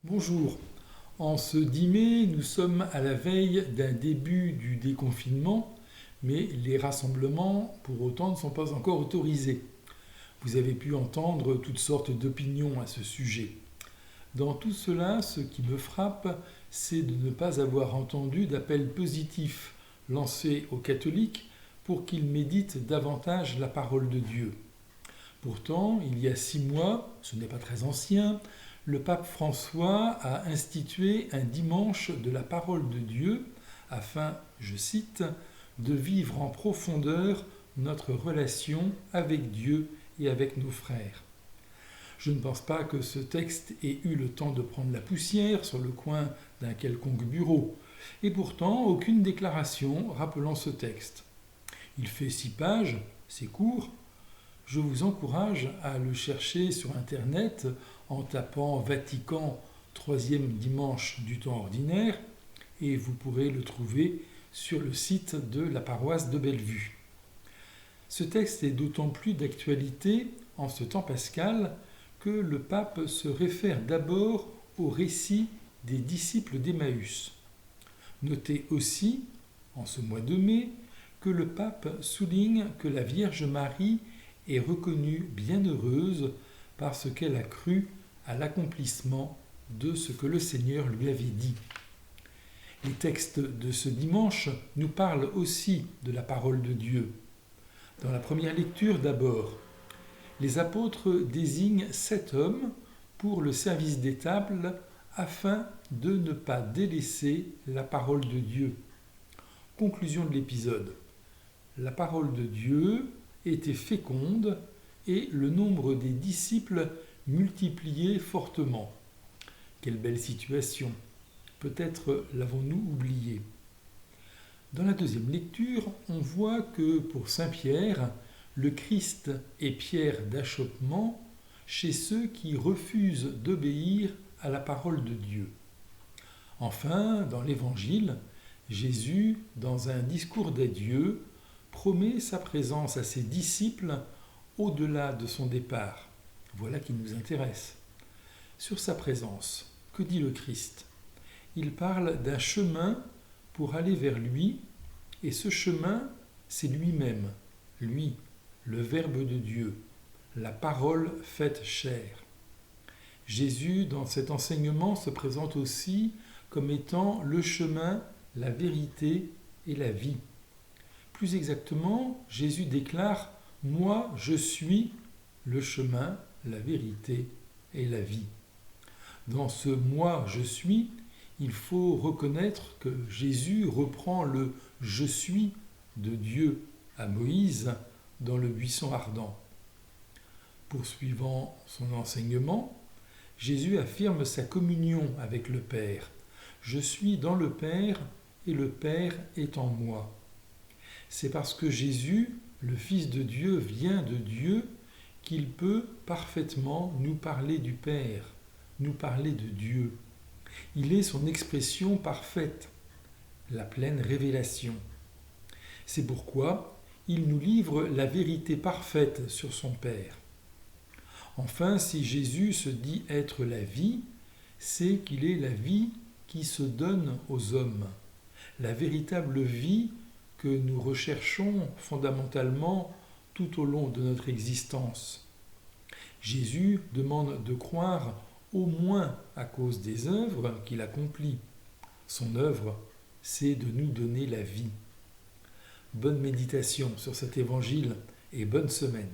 Bonjour. En ce 10 mai, nous sommes à la veille d'un début du déconfinement, mais les rassemblements, pour autant, ne sont pas encore autorisés. Vous avez pu entendre toutes sortes d'opinions à ce sujet. Dans tout cela, ce qui me frappe, c'est de ne pas avoir entendu d'appel positif lancé aux catholiques pour qu'ils méditent davantage la parole de Dieu. Pourtant, il y a 6 mois, ce n'est pas très ancien, le pape François a institué un dimanche de la parole de Dieu afin, je cite, de vivre en profondeur notre relation avec Dieu et avec nos frères. Je ne pense pas que ce texte ait eu le temps de prendre la poussière sur le coin d'un quelconque bureau, et pourtant aucune déclaration rappelant ce texte. Il fait 6 pages, c'est court. Je vous encourage à le chercher sur Internet en tapant Vatican, troisième dimanche du temps ordinaire, et vous pourrez le trouver sur le site de la paroisse de Bellevue. Ce texte est d'autant plus d'actualité en ce temps pascal que le pape se réfère d'abord au récit des disciples d'Emmaüs. Notez aussi, en ce mois de mai, que le pape souligne que la Vierge Marie est reconnue bienheureuse parce qu'elle a cru à l'accomplissement de ce que le Seigneur lui avait dit. Les textes de ce dimanche nous parlent aussi de la parole de Dieu. Dans la première lecture d'abord, les apôtres désignent 7 hommes pour le service des tables afin de ne pas délaisser la parole de Dieu. Conclusion de l'épisode. La parole de Dieu était féconde et le nombre des disciples multiplié fortement. Quelle belle situation. Peut-être l'avons-nous oublié. Dans la deuxième lecture, on voit que pour Saint Pierre, le Christ est pierre d'achoppement chez ceux qui refusent d'obéir à la parole de Dieu. Enfin, dans l'Évangile, Jésus, dans un discours d'adieu, promet sa présence à ses disciples au-delà de son départ. Voilà qui nous intéresse. Sur sa présence, que dit le Christ ? Il parle d'un chemin pour aller vers lui, et ce chemin, c'est lui-même, lui, le Verbe de Dieu, la parole faite chair. Jésus, dans cet enseignement, se présente aussi comme étant le chemin, la vérité et la vie. Plus exactement, Jésus déclare « Moi, je suis le chemin, la vérité et la vie ». Dans ce « moi, je suis », il faut reconnaître que Jésus reprend le « je suis » de Dieu à Moïse dans le buisson ardent. Poursuivant son enseignement, Jésus affirme sa communion avec le Père. « Je suis dans le Père et le Père est en moi ». C'est parce que Jésus, le Fils de Dieu, vient de Dieu qu'il peut parfaitement nous parler du Père, nous parler de Dieu. Il est son expression parfaite, la pleine révélation. C'est pourquoi il nous livre la vérité parfaite sur son Père. Enfin, si Jésus se dit être la vie, c'est qu'il est la vie qui se donne aux hommes, la véritable vie que nous recherchons fondamentalement tout au long de notre existence. Jésus demande de croire au moins à cause des œuvres qu'il accomplit. Son œuvre, c'est de nous donner la vie. Bonne méditation sur cet évangile et bonne semaine.